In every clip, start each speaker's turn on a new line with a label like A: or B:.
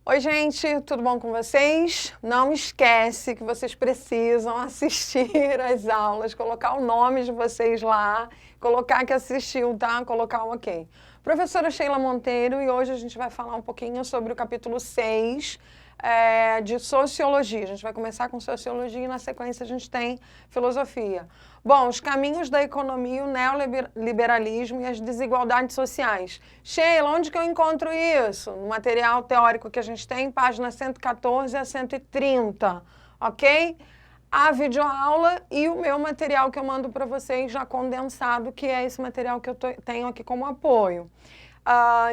A: Oi, gente, tudo bom com vocês? Não esquece que vocês precisam assistir as aulas, colocar o nome de vocês lá, colocar que assistiu, tá? Colocar um ok. Professora Sheila Monteiro, e hoje a gente vai falar um pouquinho sobre o capítulo 6 de Sociologia. A gente vai começar com Sociologia e na sequência a gente tem Filosofia. Bom, os caminhos da economia, o neoliberalismo e as desigualdades sociais. Sheila, onde que eu encontro isso? No material teórico que a gente tem, páginas 114 a 130, ok? A videoaula e o meu material que eu mando para vocês já condensado, que é esse material que eu tenho aqui como apoio.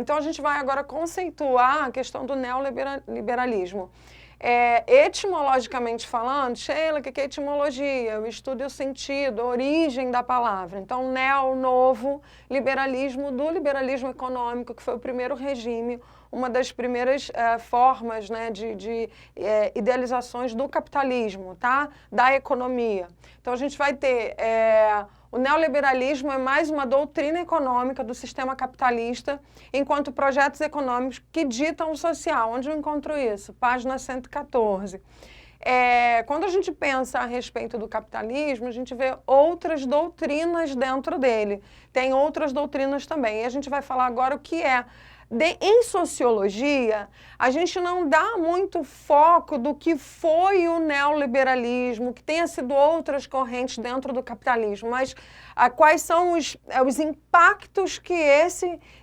A: Então, a gente vai agora conceituar a questão do neoliberalismo. Etimologicamente falando, Sheila, o que é etimologia? Eu estudo o sentido, a origem da palavra. Então, neo, novo, liberalismo, do liberalismo econômico, que foi o primeiro regime, uma das primeiras formas, né, de idealizações do capitalismo, tá? Da economia. Então, a gente vai ter... O neoliberalismo é mais uma doutrina econômica do sistema capitalista, enquanto projetos econômicos que ditam o social. Onde eu encontro isso? Página 114. Quando a gente pensa a respeito do capitalismo, a gente vê outras doutrinas dentro dele. Tem outras doutrinas também. E a gente vai falar agora o que é. Em sociologia, a gente não dá muito foco do que foi o neoliberalismo, que tenha sido outras correntes dentro do capitalismo, mas quais são os impactos que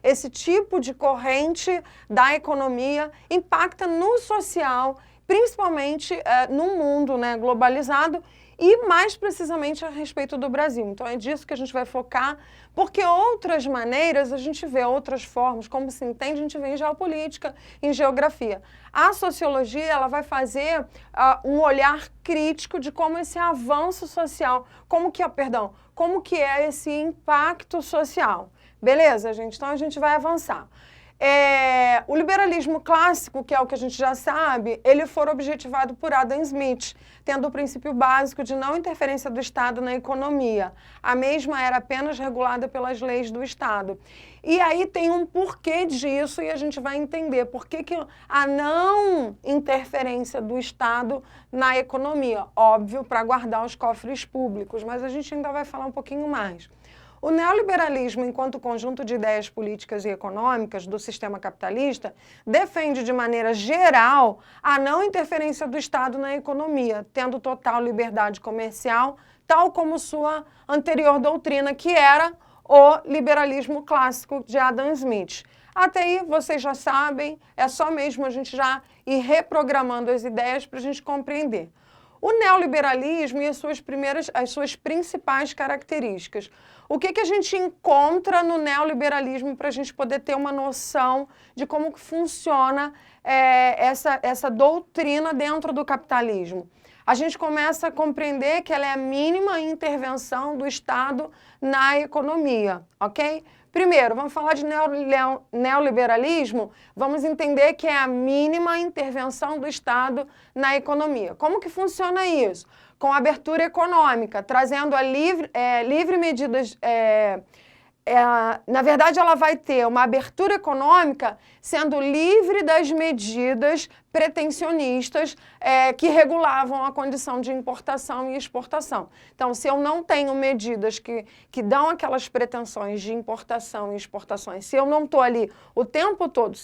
A: esse tipo de corrente da economia impacta no social, principalmente no mundo, né, globalizado, e mais precisamente a respeito do Brasil. Então é disso que a gente vai focar, porque outras maneiras a gente vê, outras formas, como se entende, a gente vê em geopolítica, em geografia. A sociologia, ela vai fazer um olhar crítico de como esse avanço social, como que é esse impacto social. Beleza, gente? Então a gente vai avançar. O liberalismo clássico, que é o que a gente já sabe, ele foi objetivado por Adam Smith, tendo o princípio básico de não interferência do Estado na economia. A mesma era apenas regulada pelas leis do Estado. E aí tem um porquê disso e a gente vai entender por que a não interferência do Estado na economia. Óbvio, para guardar os cofres públicos, mas a gente ainda vai falar um pouquinho mais. O neoliberalismo, enquanto conjunto de ideias políticas e econômicas do sistema capitalista, defende de maneira geral a não interferência do Estado na economia, tendo total liberdade comercial, tal como sua anterior doutrina, que era o liberalismo clássico de Adam Smith. Até aí, vocês já sabem, é só mesmo a gente já ir reprogramando as ideias para a gente compreender. O neoliberalismo e as suas principais características. O que a gente encontra no neoliberalismo para a gente poder ter uma noção de como que funciona essa doutrina dentro do capitalismo? A gente começa a compreender que ela é a mínima intervenção do Estado na economia, ok? Primeiro, vamos falar de neoliberalismo, vamos entender que é a mínima intervenção do Estado na economia. Como que funciona isso? Com abertura econômica, trazendo a livre medidas... na verdade, ela vai ter uma abertura econômica sendo livre das medidas pretensionistas que regulavam a condição de importação e exportação. Então, se eu não tenho medidas que dão aquelas pretensões de importação e exportações, se eu não estou ali o tempo todo,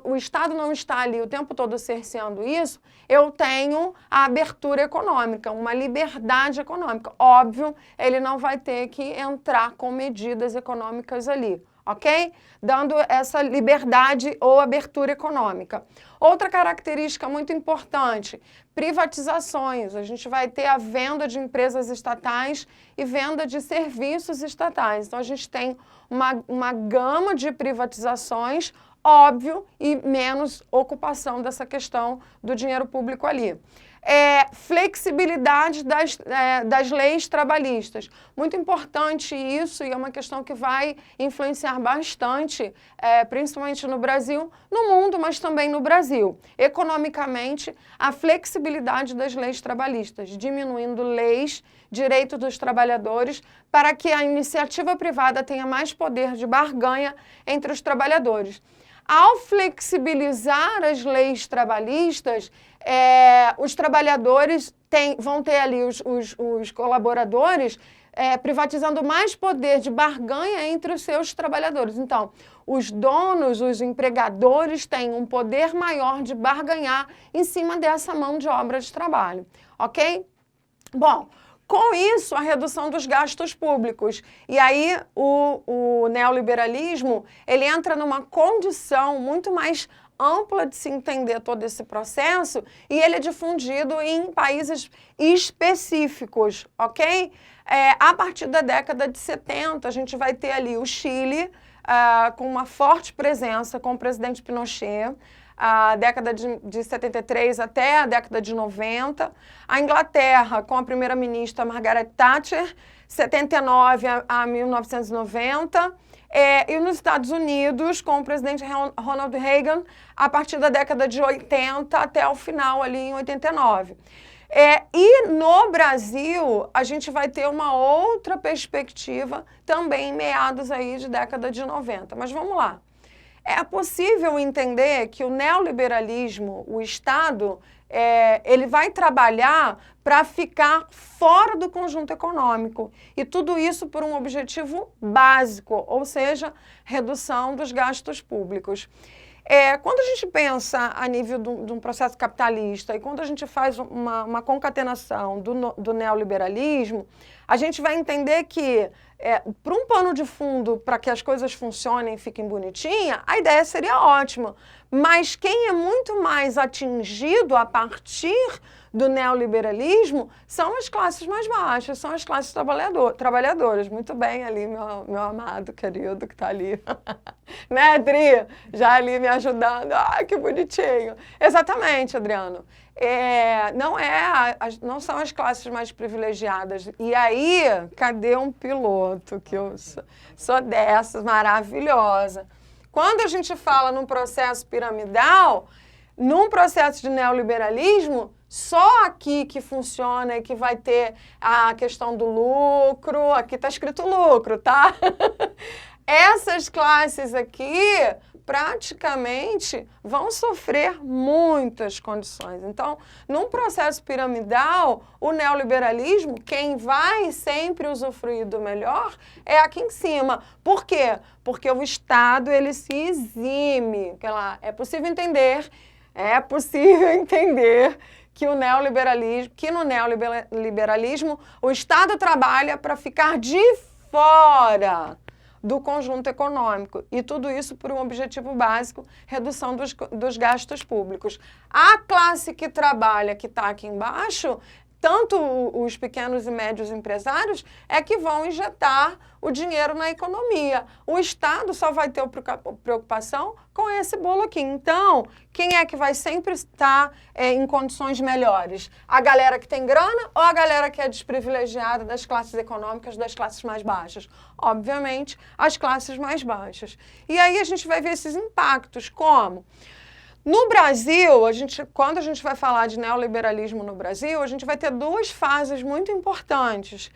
A: o Estado não está ali o tempo todo cerceando isso, eu tenho a abertura econômica, uma liberdade econômica. Óbvio, ele não vai ter que entrar com medidas econômicas ali, ok? Dando essa liberdade ou abertura econômica. Outra característica muito importante, privatizações. A gente vai ter a venda de empresas estatais e venda de serviços estatais. Então, a gente tem uma gama de privatizações, óbvio, e menos ocupação dessa questão do dinheiro público ali. Flexibilidade das leis trabalhistas. Muito importante isso e é uma questão que vai influenciar bastante, principalmente no Brasil, no mundo, mas também no Brasil. Economicamente, a flexibilidade das leis trabalhistas, diminuindo leis, direitos dos trabalhadores, para que a iniciativa privada tenha mais poder de barganha entre os trabalhadores. Ao flexibilizar as leis trabalhistas, os trabalhadores vão ter ali os colaboradores privatizando mais poder de barganha entre os seus trabalhadores. Então, os donos, os empregadores têm um poder maior de barganhar em cima dessa mão de obra de trabalho, ok? Bom, com isso, a redução dos gastos públicos. E aí, o neoliberalismo, ele entra numa condição muito mais ampla de se entender todo esse processo e ele é difundido em países específicos, ok? A partir da década de 70, a gente vai ter ali o Chile, com uma forte presença com o presidente Pinochet, a década de 73 até a década de 90, a Inglaterra com a primeira-ministra Margaret Thatcher, 79 a 1990, e nos Estados Unidos com o presidente Ronald Reagan a partir da década de 80 até o final ali em 89. E no Brasil, a gente vai ter uma outra perspectiva também em meados aí de década de 90. Mas vamos lá. É possível entender que o neoliberalismo, o Estado, ele vai trabalhar para ficar fora do conjunto econômico. E tudo isso por um objetivo básico, ou seja, redução dos gastos públicos. Quando a gente pensa a nível de um processo capitalista e quando a gente faz uma concatenação do neoliberalismo, a gente vai entender que, para um pano de fundo, para que as coisas funcionem e fiquem bonitinhas, a ideia seria ótima. Mas quem é muito mais atingido a partir do neoliberalismo são as classes mais baixas, são as classes trabalhadoras. Muito bem ali, meu amado querido que está ali. Né, Adri? Já ali me ajudando. Ah, que bonitinho. Exatamente, Adriano. Não são as classes mais privilegiadas. E aí, cadê um piloto? Que eu sou dessas, maravilhosa. Quando a gente fala num processo piramidal, num processo de neoliberalismo, só aqui que funciona e que vai ter a questão do lucro, aqui está escrito lucro, tá? Essas classes aqui praticamente vão sofrer muitas condições. Então, num processo piramidal, o neoliberalismo, quem vai sempre usufruir do melhor é aqui em cima. Por quê? Porque o Estado, ele se exime. É possível entender que no neoliberalismo o Estado trabalha para ficar de fora do conjunto econômico. E tudo isso por um objetivo básico, redução dos gastos públicos. A classe que trabalha, que está aqui embaixo, tanto os pequenos e médios empresários, é que vão injetar o dinheiro na economia. O Estado só vai ter preocupação com esse bolo aqui. Então, quem é que vai sempre estar em condições melhores? A galera que tem grana ou a galera que é desprivilegiada das classes econômicas, das classes mais baixas? Obviamente, as classes mais baixas. E aí a gente vai ver esses impactos, como? No Brasil, quando a gente vai falar de neoliberalismo no Brasil, a gente vai ter duas fases muito importantes.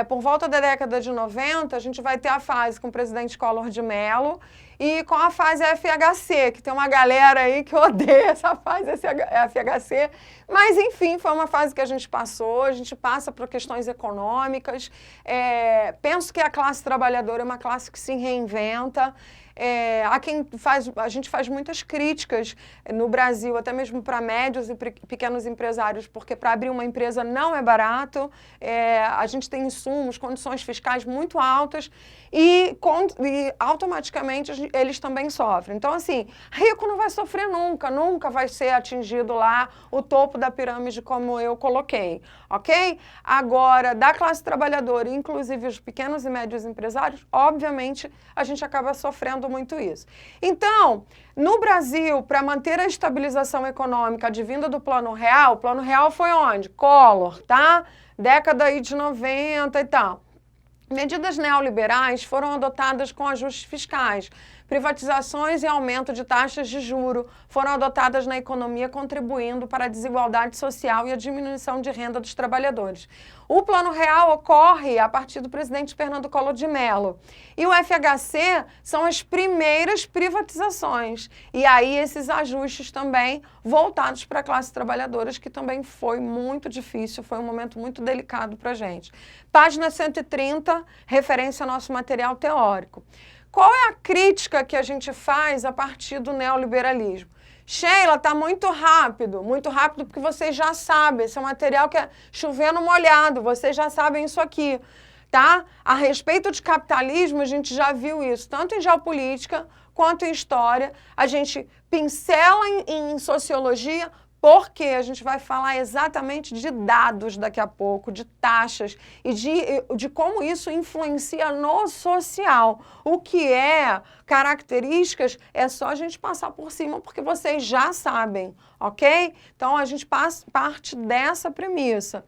A: Por volta da década de 90, a gente vai ter a fase com o presidente Collor de Mello e com a fase FHC, que tem uma galera aí que odeia essa fase FHC, mas enfim, foi uma fase que a gente passa por questões econômicas. Penso que a classe trabalhadora é uma classe que se reinventa. A gente faz muitas críticas no Brasil, até mesmo para médios e pequenos empresários, porque para abrir uma empresa não é barato, a gente tem insumos, condições fiscais muito altas e automaticamente eles também sofrem. Então, assim, rico não vai sofrer nunca vai ser atingido lá o topo da pirâmide como eu coloquei, ok? Agora, da classe trabalhadora, inclusive os pequenos e médios empresários, obviamente, a gente acaba sofrendo muito isso. Então, no Brasil, para manter a estabilização econômica advinda do Plano Real, o Plano Real foi onde? Collor, tá? Década aí de 90 e tal. Medidas neoliberais foram adotadas com ajustes fiscais, Privatizações e aumento de taxas de juro foram adotadas na economia, contribuindo para a desigualdade social e a diminuição de renda dos trabalhadores. O Plano Real ocorre a partir do presidente Fernando Collor de Mello. E o FHC são as primeiras privatizações. E aí esses ajustes também voltados para a classe trabalhadora, que também foi muito difícil, foi um momento muito delicado para a gente. Página 130, referência ao nosso material teórico. Qual é a crítica que a gente faz a partir do neoliberalismo? Sheila, está muito rápido porque vocês já sabem, esse é um material que é chovendo molhado, vocês já sabem isso aqui, tá? A respeito de capitalismo, a gente já viu isso, tanto em geopolítica quanto em história, a gente pincela em sociologia, porque a gente vai falar exatamente de dados daqui a pouco, de taxas e de como isso influencia no social. O que é características é só a gente passar por cima, porque vocês já sabem, ok? Então, a gente parte dessa premissa.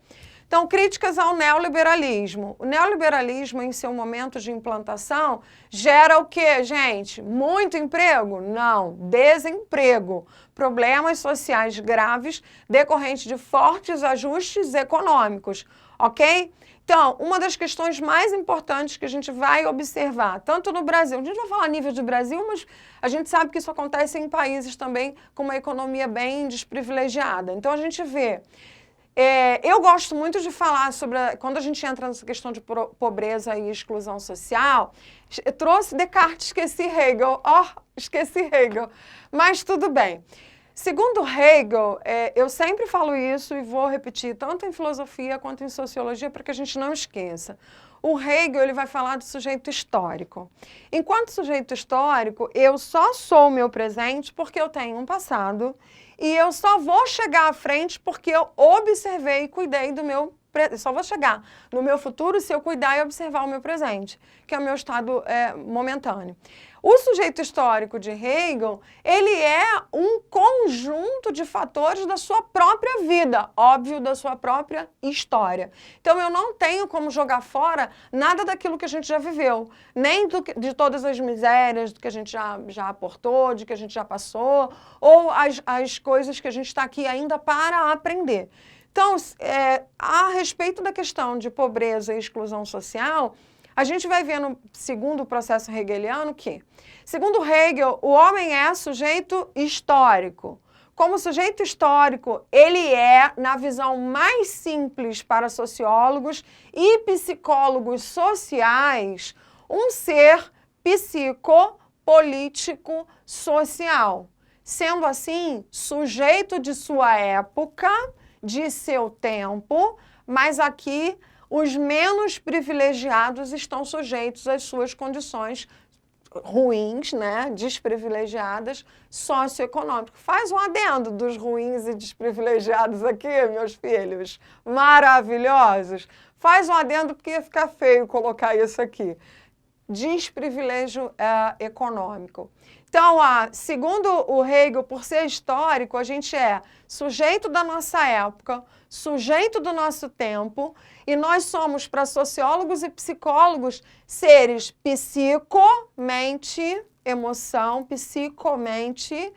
A: Então, críticas ao neoliberalismo. O neoliberalismo, em seu momento de implantação, gera o quê, gente? Muito emprego? Não, desemprego. Problemas sociais graves decorrentes de fortes ajustes econômicos, ok? Então, uma das questões mais importantes que a gente vai observar, tanto no Brasil, a gente vai falar a nível de Brasil, mas a gente sabe que isso acontece em países também com uma economia bem desprivilegiada. Então, a gente vê... eu gosto muito de falar sobre, quando a gente entra nessa questão de pobreza e exclusão social, eu trouxe Descartes, esqueci Hegel, esqueci Hegel, mas tudo bem. Segundo Hegel, eu sempre falo isso e vou repetir tanto em filosofia quanto em sociologia para que a gente não esqueça. O Hegel ele vai falar do sujeito histórico. Enquanto sujeito histórico, eu só sou o meu presente porque eu tenho um passado e eu só vou chegar à frente porque eu observei e cuidei do meu presente. Só vou chegar no meu futuro se eu cuidar e observar o meu presente, que é o meu estado momentâneo. O sujeito histórico de Hegel, ele é um conjunto de fatores da sua própria vida, óbvio, da sua própria história. Então, eu não tenho como jogar fora nada daquilo que a gente já viveu, nem de todas as misérias do que a gente já aportou, de que a gente já passou, ou as coisas que a gente está aqui ainda para aprender. Então, a respeito da questão de pobreza e exclusão social, a gente vai ver, segundo o processo hegeliano, que, segundo Hegel, o homem é sujeito histórico. Como sujeito histórico, ele é, na visão mais simples para sociólogos e psicólogos sociais, um ser psicopolítico social. Sendo assim, sujeito de sua época, de seu tempo, mas aqui os menos privilegiados estão sujeitos às suas condições ruins, né, desprivilegiadas, socioeconômicas. Faz um adendo dos ruins e desprivilegiados aqui, meus filhos, maravilhosos. Faz um adendo porque ia ficar feio colocar isso aqui. Desprivilégio econômico. Então, segundo o Hegel, por ser histórico, a gente é sujeito da nossa época, sujeito do nosso tempo, e nós somos, para sociólogos e psicólogos, seres psicomente, emoção, psicomente,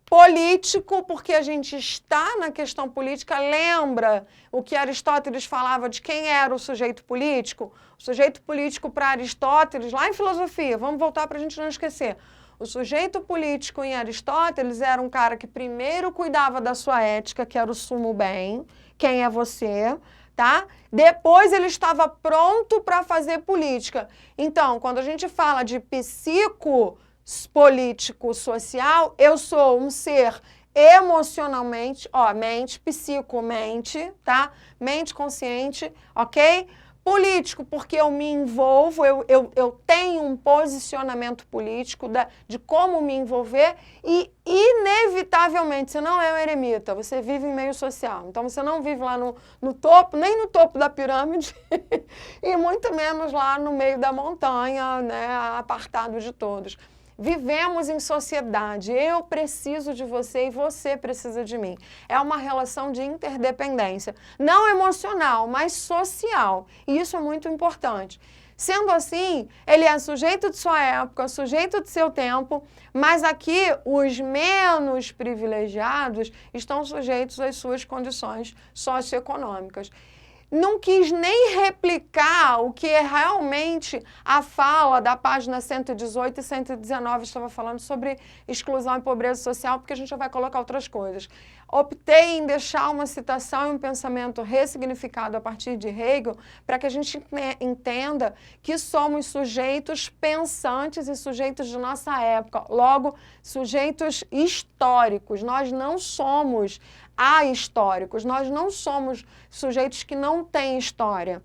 A: político, porque a gente está na questão política. Lembra o que Aristóteles falava de quem era o sujeito político? O sujeito político para Aristóteles, lá em filosofia, vamos voltar para a gente não esquecer. O sujeito político em Aristóteles era um cara que primeiro cuidava da sua ética, que era o sumo bem, quem é você, tá? Depois ele estava pronto para fazer política. Então, quando a gente fala de psicopolítico social, eu sou um ser emocionalmente, mente, psicomente, tá? Mente consciente, ok? Político, porque eu me envolvo, eu tenho um posicionamento político de como me envolver e, inevitavelmente, você não é um eremita, você vive em meio social. Então, você não vive lá no topo, nem no topo da pirâmide e muito menos lá no meio da montanha, né, apartado de todos. Vivemos em sociedade, eu preciso de você e você precisa de mim. É uma relação de interdependência, não emocional, mas social. E isso é muito importante. Sendo assim, ele é sujeito de sua época, sujeito de seu tempo, mas aqui os menos privilegiados estão sujeitos às suas condições socioeconômicas. Não quis nem replicar o que é realmente a fala da página 118 e 119, estava falando sobre exclusão e pobreza social, porque a gente já vai colocar outras coisas. Optei em deixar uma citação e um pensamento ressignificado a partir de Hegel, para que a gente entenda que somos sujeitos pensantes e sujeitos de nossa época, logo, sujeitos históricos. Nós não somos ahistóricos, nós não somos sujeitos que não têm história.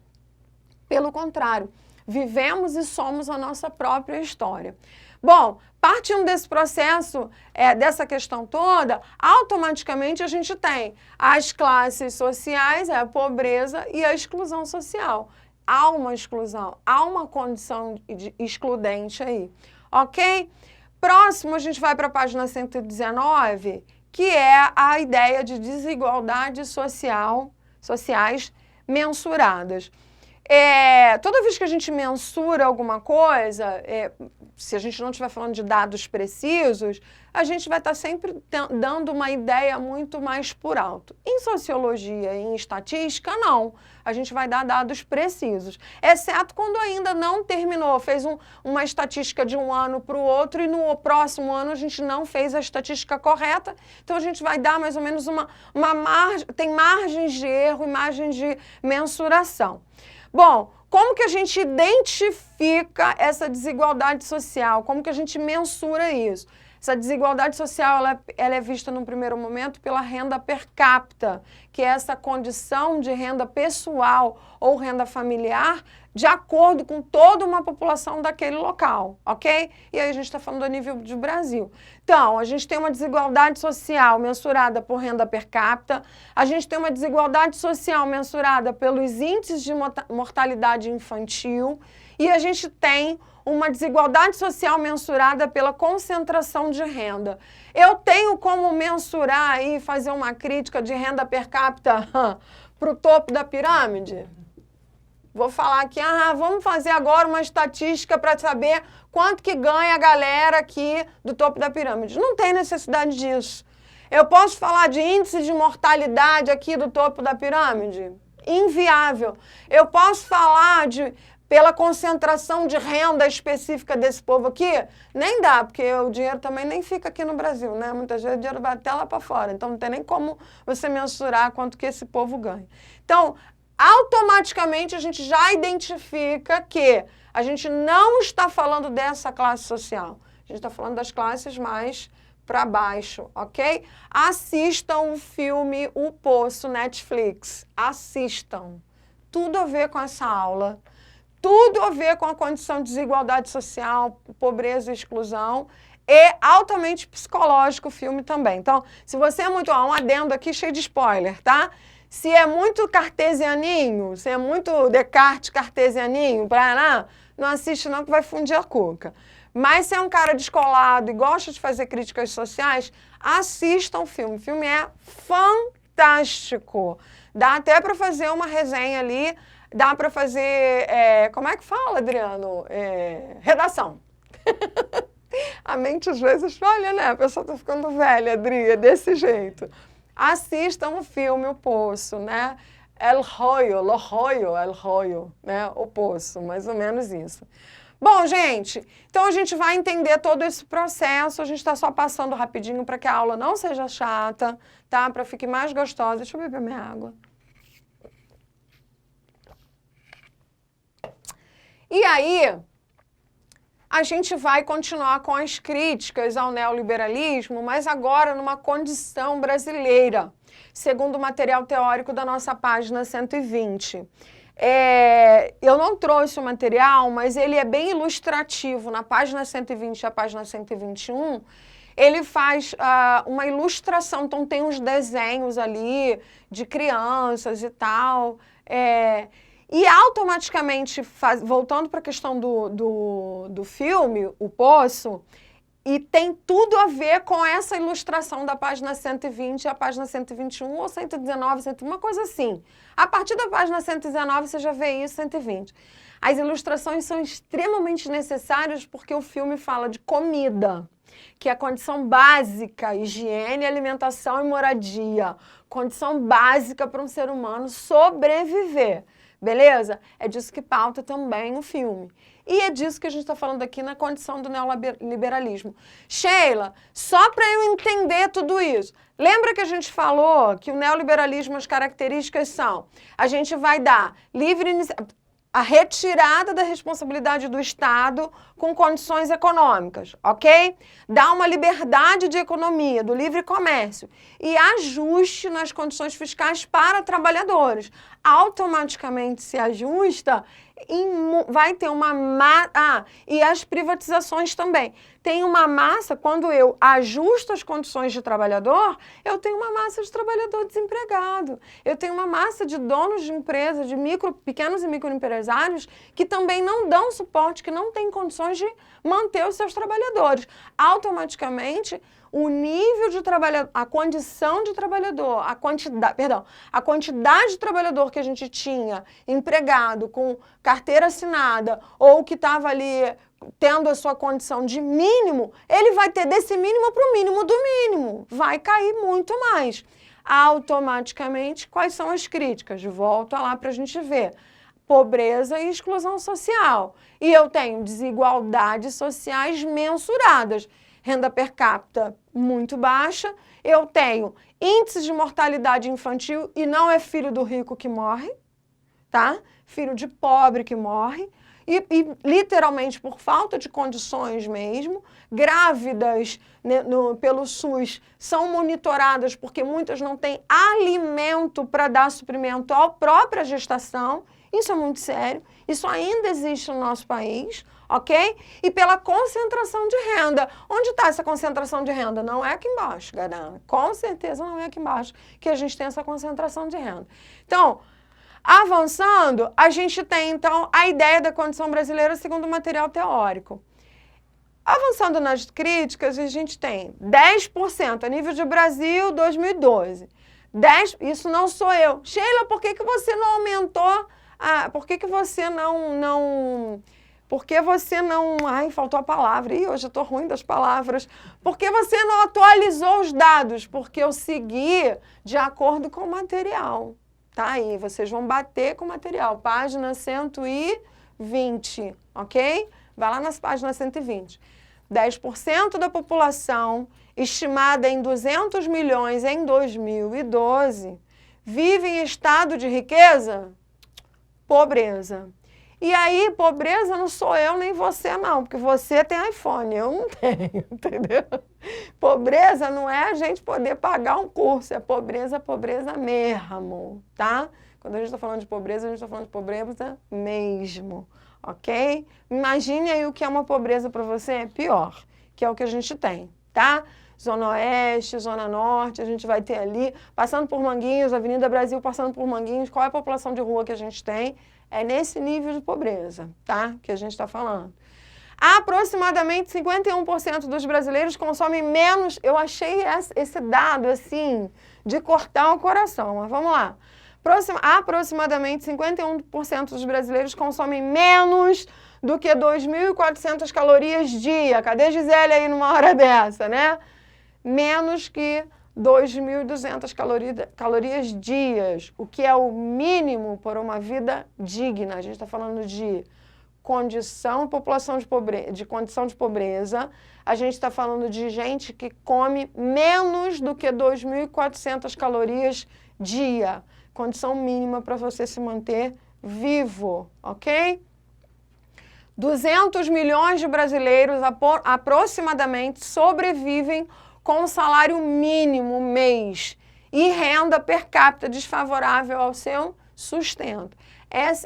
A: Pelo contrário, vivemos e somos a nossa própria história. Bom, partindo desse processo, dessa questão toda, automaticamente a gente tem as classes sociais, a pobreza e a exclusão social. Há uma exclusão, há uma condição excludente aí, ok? Próximo, a gente vai para a página 119, que é a ideia de desigualdades sociais mensuradas. Toda vez que a gente mensura alguma coisa, se a gente não estiver falando de dados precisos, a gente vai estar sempre dando uma ideia muito mais por alto. Em sociologia e em estatística, não. A gente vai dar dados precisos, exceto quando ainda não terminou, fez uma estatística de um ano para o outro e no próximo ano a gente não fez a estatística correta, então a gente vai dar mais ou menos uma margem, tem margens de erro e margens de mensuração. Bom, como que a gente identifica essa desigualdade social? Como que a gente mensura isso? Essa desigualdade social ela é vista num primeiro momento pela renda per capita, que é essa condição de renda pessoal ou renda familiar de acordo com toda uma população daquele local, ok? E aí a gente está falando a nível de Brasil. Então, a gente tem uma desigualdade social mensurada por renda per capita, a gente tem uma desigualdade social mensurada pelos índices de mortalidade infantil e a gente tem uma desigualdade social mensurada pela concentração de renda. Eu tenho como mensurar e fazer uma crítica de renda per capita para o topo da pirâmide? Vou falar aqui, vamos fazer agora uma estatística para saber quanto que ganha a galera aqui do topo da pirâmide. Não tem necessidade disso. Eu posso falar de índice de mortalidade aqui do topo da pirâmide? Inviável. Eu posso falar pela concentração de renda específica desse povo aqui? Nem dá, porque o dinheiro também nem fica aqui no Brasil, né? Muitas vezes o dinheiro vai até lá para fora, então não tem nem como você mensurar quanto que esse povo ganha. Então, automaticamente a gente já identifica que a gente não está falando dessa classe social, a gente está falando das classes mais para baixo, ok? Assistam o filme O Poço, Netflix, assistam. Tudo a ver com essa aula. Tudo a ver com a condição de desigualdade social, pobreza e exclusão, e altamente psicológico o filme também. Então, se você é muito... um adendo aqui cheio de spoiler, tá? Se é muito cartesianinho, se é muito Descartes cartesianinho, não assiste não que vai fundir a cuca. Mas se é um cara descolado e gosta de fazer críticas sociais, assistam o filme. O filme é fantástico. Dá até para fazer uma resenha ali. Dá para fazer, como é que fala, Adriano? Redação. A mente às vezes falha, né? A pessoa está ficando velha, Adri, é desse jeito. Assistam o filme O Poço, né? El Hoyo, né? O Poço, mais ou menos isso. Bom, gente, então a gente vai entender todo esse processo, a gente está só passando rapidinho para que a aula não seja chata, tá? Para ficar mais gostosa. Deixa eu beber minha água. E aí, a gente vai continuar com as críticas ao neoliberalismo, mas agora numa condição brasileira, segundo o material teórico da nossa página 120. Eu não trouxe o material, mas ele é bem ilustrativo. Na página 120 e a página 121, ele faz uma ilustração, então tem uns desenhos ali de crianças e tal, e automaticamente, voltando para a questão do filme, O Poço, e tem tudo a ver com essa ilustração da página 120 a página 121 ou 119, uma coisa assim. A partir da página 119 você já vê isso, 120. As ilustrações são extremamente necessárias porque o filme fala de comida, que é a condição básica, higiene, alimentação e moradia. Condição básica para um ser humano sobreviver, beleza? É disso que pauta também o filme. E é disso que a gente está falando aqui na condição do neoliberalismo. Sheila, só para eu entender tudo isso, lembra que a gente falou que o neoliberalismo, as características são, a gente vai dar livre a retirada da responsabilidade do Estado com condições econômicas, ok? Dá uma liberdade de economia, do livre comércio e ajuste nas condições fiscais para trabalhadores. Automaticamente se ajusta vai ter uma massa... e as privatizações também. Tem uma massa, quando eu ajusto as condições de trabalhador, eu tenho uma massa de trabalhador desempregado. Eu tenho uma massa de donos de empresas, de pequenos e microempresários, que também não dão suporte, que não têm condições de manter os seus trabalhadores. Automaticamente, o nível de trabalhador, a condição de trabalhador, a quantidade de trabalhador que a gente tinha empregado com carteira assinada ou que estava ali tendo a sua condição de mínimo, ele vai ter desse mínimo para o mínimo do mínimo. Vai cair muito mais. Automaticamente, quais são as críticas? Volta lá para a gente ver. Pobreza e exclusão social. E eu tenho desigualdades sociais mensuradas. Renda per capita muito baixa, eu tenho índices de mortalidade infantil e não é filho do rico que morre, tá? Filho de pobre que morre. E literalmente por falta de condições mesmo, grávidas pelo SUS são monitoradas porque muitas não têm alimento para dar suprimento à própria gestação. Isso é muito sério, isso ainda existe no nosso país, ok? E pela concentração de renda. Onde está essa concentração de renda? Não é aqui embaixo, galera. Com certeza não é aqui embaixo que a gente tem essa concentração de renda. Então, avançando, a gente tem, então, a ideia da condição brasileira segundo o material teórico. Avançando nas críticas, a gente tem 10% a nível de Brasil, 2012. Isso não sou eu. Sheila, por que você não aumentou? Por que você não... Por que você não... Ai, faltou a palavra. Ih, hoje eu estou ruim das palavras. Por que você não atualizou os dados? Porque eu segui de acordo com o material. Tá aí, vocês vão bater com o material. Página 120, ok? Vai lá nas páginas 120. 10% da população, estimada em 200 milhões em 2012, vive em estado de riqueza? Pobreza. E aí, pobreza não sou eu nem você não, porque você tem iPhone, eu não tenho, entendeu? Pobreza não é a gente poder pagar um curso, é pobreza mesmo, tá? Quando a gente está falando de pobreza, a gente está falando de pobreza mesmo, ok? Imagine aí o que é uma pobreza para você, pior, que é o que a gente tem, tá? Zona Oeste, Zona Norte, a gente vai ter ali, passando por Manguinhos, Avenida Brasil, passando por Manguinhos, qual é a população de rua que a gente tem? É nesse nível de pobreza, tá? Que a gente está falando. Aproximadamente 51% dos brasileiros consomem menos... Eu achei esse dado, assim, de cortar o coração, mas vamos lá. Aproximadamente 51% dos brasileiros consomem menos do que 2.400 calorias dia. Cadê a Gisele aí numa hora dessa, né? Menos que 2.200 calorias dias, o que é o mínimo para uma vida digna. A gente está falando de população de condição de pobreza, a gente está falando de gente que come menos do que 2.400 calorias dia. Condição mínima para você se manter vivo, ok? 200 milhões de brasileiros aproximadamente sobrevivem com salário mínimo mês e renda per capita desfavorável ao seu sustento.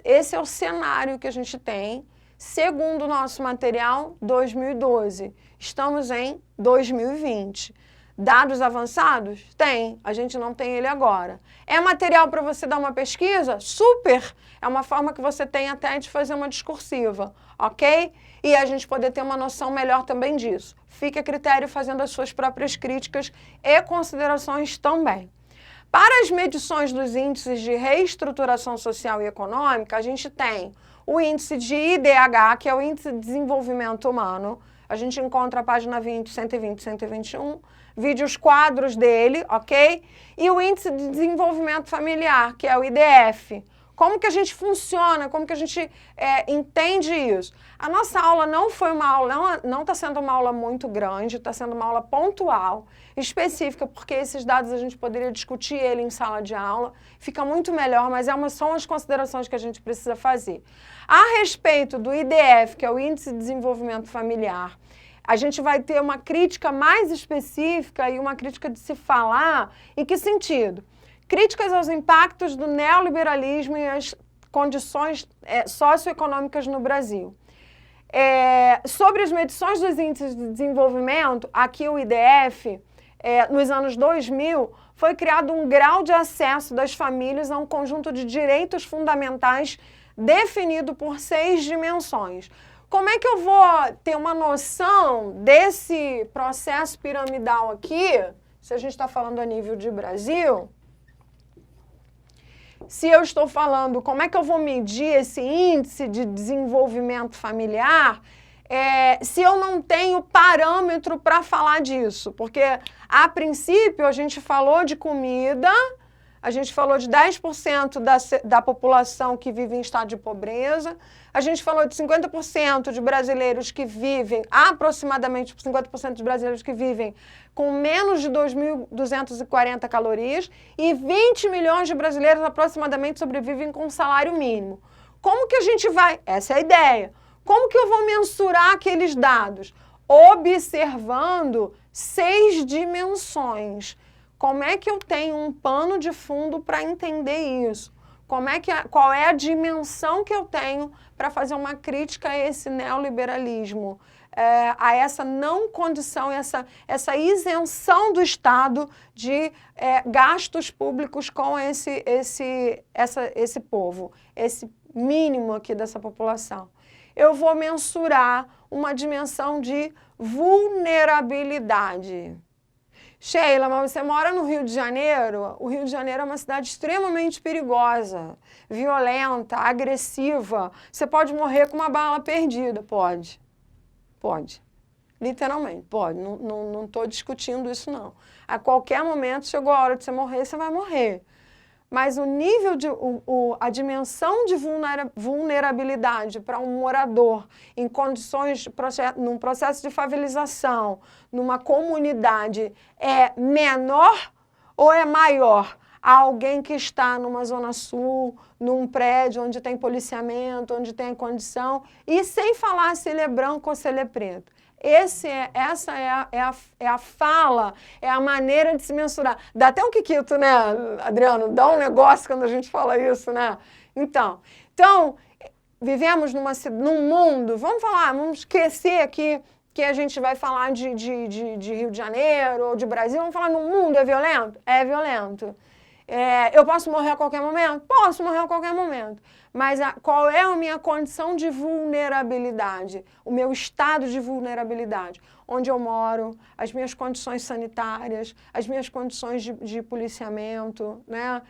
A: Esse é o cenário que a gente tem, segundo o nosso material 2012. Estamos em 2020. Dados avançados? Tem, a gente não tem ele agora. É material para você dar uma pesquisa? Super! É uma forma que você tem até de fazer uma discursiva, ok? E a gente poder ter uma noção melhor também disso. Fique a critério fazendo as suas próprias críticas e considerações também. Para as medições dos índices de reestruturação social e econômica, a gente tem o índice de IDH, que é o Índice de Desenvolvimento Humano. A gente encontra a página 20, 120, 121, vide os quadros dele, ok? E o Índice de Desenvolvimento Familiar, que é o IDF. Como que a gente funciona, como que a gente entende isso? A nossa aula não foi uma aula, não está sendo uma aula muito grande, está sendo uma aula pontual, específica, porque esses dados a gente poderia discutir ele em sala de aula, fica muito melhor, mas são as considerações que a gente precisa fazer. A respeito do IDF, que é o Índice de Desenvolvimento Familiar, a gente vai ter uma crítica mais específica e uma crítica de se falar em que sentido? Críticas aos impactos do neoliberalismo e as condições socioeconômicas no Brasil. Sobre as medições dos índices de desenvolvimento, aqui o IDF, nos anos 2000, foi criado um grau de acesso das famílias a um conjunto de direitos fundamentais definido por 6 dimensões. Como é que eu vou ter uma noção desse processo piramidal aqui, se a gente está falando a nível de Brasil? Se eu estou falando como é que eu vou medir esse índice de desenvolvimento familiar, se eu não tenho parâmetro para falar disso? Porque, a princípio, a gente falou de comida, a gente falou de 10% da população que vive em estado de pobreza, a gente falou de 50% de brasileiros que vivem, aproximadamente 50% dos brasileiros que vivem com menos de 2.240 calorias e 20 milhões de brasileiros aproximadamente sobrevivem com salário mínimo. Como que a gente vai? Essa é a ideia. Como que eu vou mensurar aqueles dados? Observando 6 dimensões. Como é que eu tenho um pano de fundo para entender isso? Qual é a dimensão que eu tenho para fazer uma crítica a esse neoliberalismo, a essa não condição, essa isenção do Estado de gastos públicos com esse povo, esse mínimo aqui dessa população? Eu vou mensurar uma dimensão de vulnerabilidade. Sheila, mas você mora no Rio de Janeiro? O Rio de Janeiro é uma cidade extremamente perigosa, violenta, agressiva. Você pode morrer com uma bala perdida. Pode. Pode. Literalmente, pode. Não estou discutindo isso, não. A qualquer momento, chegou a hora de você morrer, você vai morrer. Mas o nível a dimensão de vulnerabilidade para um morador em condições, num processo de favelização, numa comunidade, é menor ou é maior a alguém que está numa zona sul, num prédio onde tem policiamento, onde tem condição, e sem falar se ele é branco ou se ele é preto? Essa é a fala, é a maneira de se mensurar. Dá até um quiquito, né, Adriano? Dá um negócio quando a gente fala isso, né? Então vivemos num mundo, vamos esquecer aqui que a gente vai falar de Rio de Janeiro ou de Brasil, vamos falar no mundo é violento? É violento. Eu posso morrer a qualquer momento? Posso morrer a qualquer momento. Mas qual é a minha condição de vulnerabilidade? O meu estado de vulnerabilidade? Onde eu moro, as minhas condições sanitárias, as minhas condições de policiamento, né?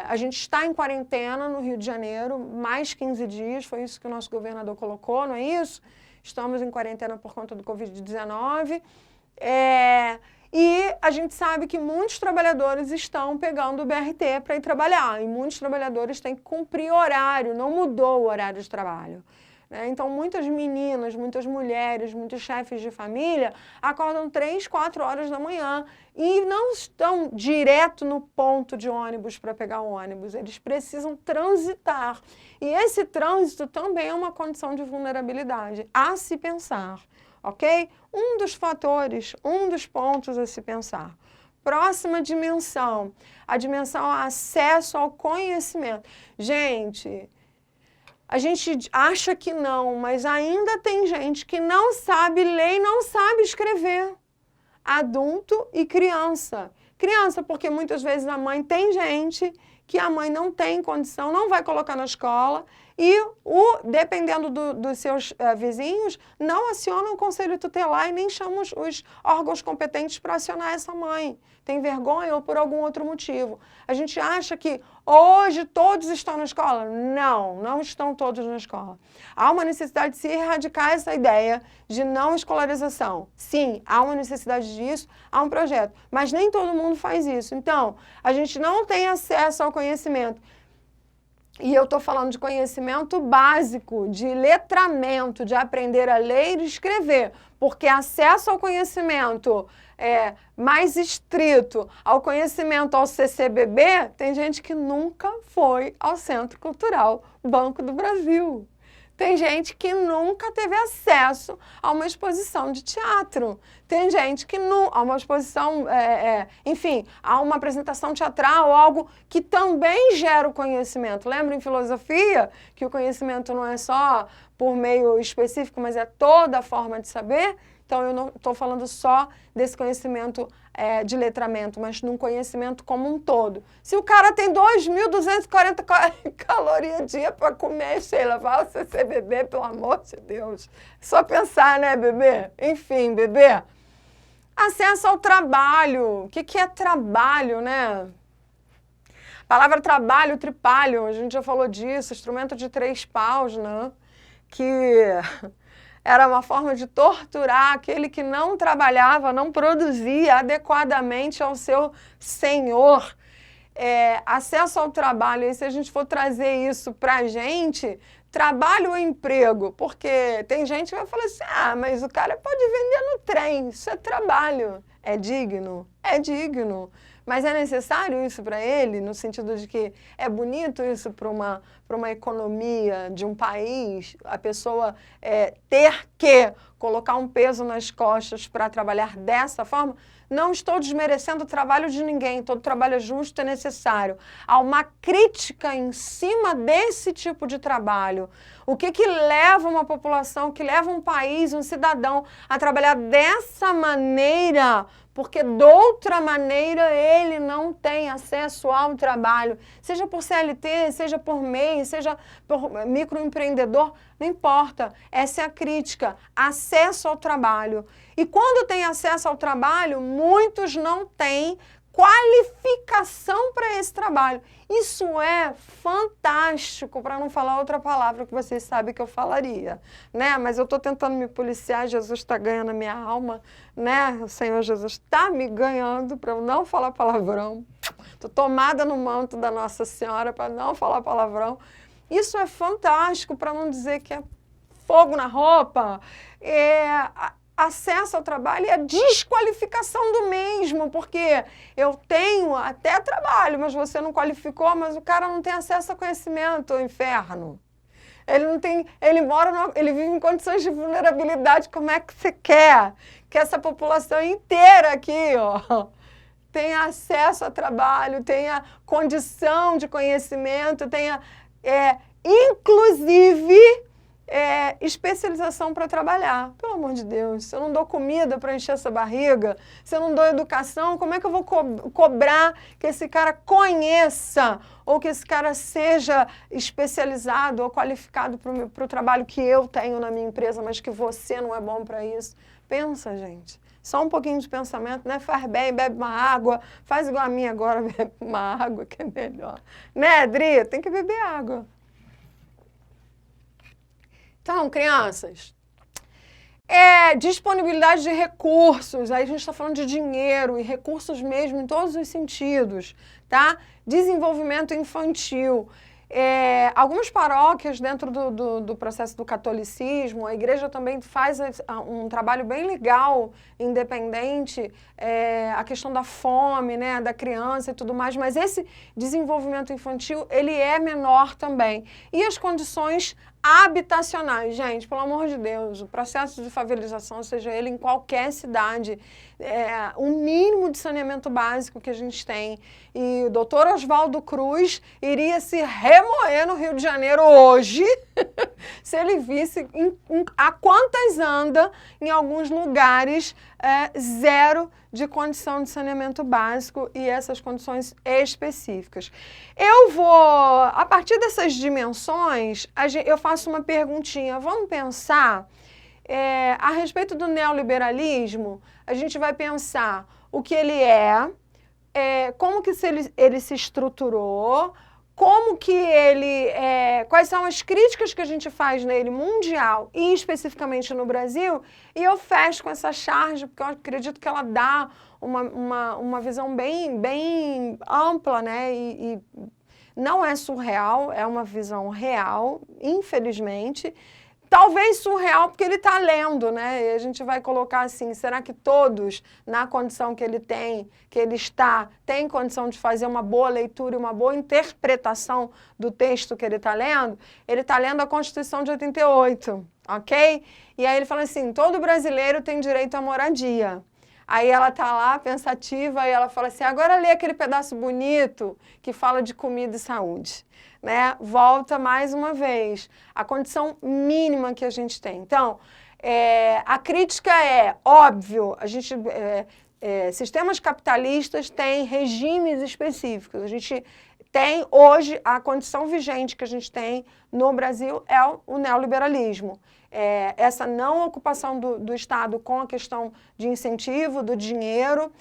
A: A gente está em quarentena no Rio de Janeiro, mais 15 dias, foi isso que o nosso governador colocou, não é isso? Estamos em quarentena por conta do Covid-19. E a gente sabe que muitos trabalhadores estão pegando o BRT para ir trabalhar. E muitos trabalhadores têm que cumprir horário, não mudou o horário de trabalho. Então, muitas meninas, muitas mulheres, muitos chefes de família acordam 3, 4 horas da manhã e não estão direto no ponto de ônibus para pegar o ônibus. Eles precisam transitar. E esse trânsito também é uma condição de vulnerabilidade a se pensar. Ok? Um dos fatores, um dos pontos a se pensar. Próxima dimensão, a dimensão acesso ao conhecimento. Gente, a gente acha que não, mas ainda tem gente que não sabe ler e não sabe escrever. Adulto e criança. Criança, porque muitas vezes a mãe tem gente que a mãe não tem condição, não vai colocar na escola, dependendo dos seus vizinhos, não acionam o conselho tutelar e nem chamam os órgãos competentes para acionar essa mãe. Tem vergonha ou por algum outro motivo. A gente acha que hoje todos estão na escola? Não, não estão todos na escola. Há uma necessidade de se erradicar essa ideia de não escolarização. Sim, há uma necessidade disso, há um projeto, mas nem todo mundo faz isso. Então, a gente não tem acesso ao conhecimento. E eu estou falando de conhecimento básico, de letramento, de aprender a ler e escrever, porque acesso ao conhecimento mais estrito, ao conhecimento ao CCBB, tem gente que nunca foi ao Centro Cultural Banco do Brasil. Tem gente que nunca teve acesso a uma exposição de teatro. Tem gente que a uma exposição, enfim, a uma apresentação teatral, algo que também gera o conhecimento. Lembra em filosofia que o conhecimento não é só por meio específico, mas é toda a forma de saber? Então, eu não estou falando só desse conhecimento de letramento, mas num conhecimento como um todo. Se o cara tem 2.240 calorias dia para comer, Sheila, vai ao CCBB, pelo amor de Deus. Só pensar, né, bebê? Enfim, bebê. Acesso ao trabalho. O que é trabalho, né? A palavra trabalho, tripalho, a gente já falou disso, instrumento de 3 paus, né? Que era uma forma de torturar aquele que não trabalhava, não produzia adequadamente ao seu senhor. Acesso ao trabalho, e se a gente for trazer isso para a gente, trabalho ou emprego? Porque tem gente que vai falar assim, mas o cara pode vender no trem, isso é trabalho. É digno? É digno. Mas é necessário isso para ele, no sentido de que é bonito isso para uma economia de um país, a pessoa ter que colocar um peso nas costas para trabalhar dessa forma? Não estou desmerecendo o trabalho de ninguém, todo trabalho é justo e necessário. Há uma crítica em cima desse tipo de trabalho. O que leva uma população, o que leva um país, um cidadão a trabalhar dessa maneira? Porque de outra maneira ele não tem acesso ao trabalho, seja por CLT, seja por MEI, seja por microempreendedor, não importa, essa é a crítica, acesso ao trabalho. E quando tem acesso ao trabalho, muitos não têm qualificação para esse trabalho. Isso é fantástico, para não falar outra palavra que vocês sabem que eu falaria, né? Mas eu estou tentando me policiar, Jesus está ganhando a minha alma, né? O Senhor Jesus está me ganhando para eu não falar palavrão. Estou tomada no manto da Nossa Senhora para não falar palavrão. Isso é fantástico, para não dizer que é fogo na roupa. Acesso ao trabalho e a desqualificação do mesmo, porque eu tenho até trabalho, mas você não qualificou, mas o cara não tem acesso a conhecimento, inferno. Ele não tem, ele vive em condições de vulnerabilidade. Como é que você quer que essa população inteira aqui, tenha acesso a trabalho, tenha condição de conhecimento, tenha, inclusive, especialização para trabalhar? Pelo amor de Deus, se eu não dou comida para encher essa barriga, se eu não dou educação, como é que eu vou cobrar que esse cara conheça ou que esse cara seja especializado ou qualificado para o trabalho que eu tenho na minha empresa, mas que você não é bom para isso? Pensa, gente. Só um pouquinho de pensamento, né? Faz bem, bebe uma água, faz igual a minha agora, bebe uma água que é melhor. Né, Adri? Tem que beber água. Então, crianças, disponibilidade de recursos, aí a gente está falando de dinheiro e recursos mesmo em todos os sentidos, tá? Desenvolvimento infantil. Algumas paróquias dentro do processo do catolicismo, a igreja também faz um trabalho bem legal, independente, a questão da fome, né, da criança e tudo mais, mas esse desenvolvimento infantil, ele é menor também. E as condições habitacionais, gente, pelo amor de Deus, o processo de favelização, seja ele em qualquer cidade, o mínimo de saneamento básico que a gente tem. E o doutor Oswaldo Cruz iria se remoer no Rio de Janeiro hoje Se ele visse a quantas anda em alguns lugares zero de condição de saneamento básico e essas condições específicas. Eu vou, a partir dessas dimensões, eu faço uma perguntinha. Vamos pensar a respeito do neoliberalismo. A gente vai pensar o que ele como que ele se estruturou, como que ele, quais são as críticas que a gente faz nele mundial e especificamente no Brasil, e eu fecho com essa charge, porque eu acredito que ela dá uma visão bem ampla, né, e não é surreal, é uma visão real, infelizmente. Talvez surreal porque ele está lendo, né? E a gente vai colocar assim, será que todos, na condição que ele tem, que ele está, têm condição de fazer uma boa leitura e uma boa interpretação do texto que ele está lendo? Ele está lendo a Constituição de 88, ok? E aí ele fala assim, todo brasileiro tem direito à moradia. Aí ela está lá, pensativa, e ela fala assim, agora lê aquele pedaço bonito que fala de comida e saúde. Né? Volta mais uma vez, a condição mínima que a gente tem. Então, a crítica óbvio, a gente, sistemas capitalistas têm regimes específicos. A gente tem hoje, a condição vigente que a gente tem no Brasil é o neoliberalismo. Essa não ocupação do Estado com a questão de incentivo, do dinheiro.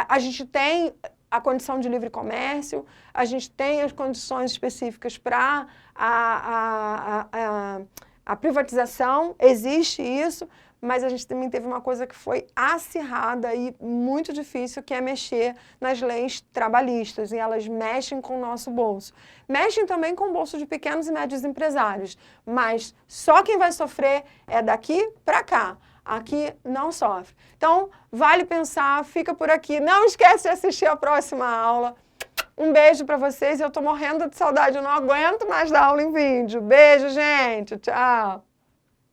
A: A gente tem a condição de livre comércio, a gente tem as condições específicas para a privatização, existe isso, mas a gente também teve uma coisa que foi acirrada e muito difícil, que é mexer nas leis trabalhistas, e elas mexem com o nosso bolso. Mexem também com o bolso de pequenos e médios empresários, mas só quem vai sofrer é daqui para cá. Aqui não sofre. Então, vale pensar, fica por aqui. Não esquece de assistir a próxima aula. Um beijo para vocês. Eu tô morrendo de saudade, eu não aguento mais dar aula em vídeo. Beijo, gente. Tchau.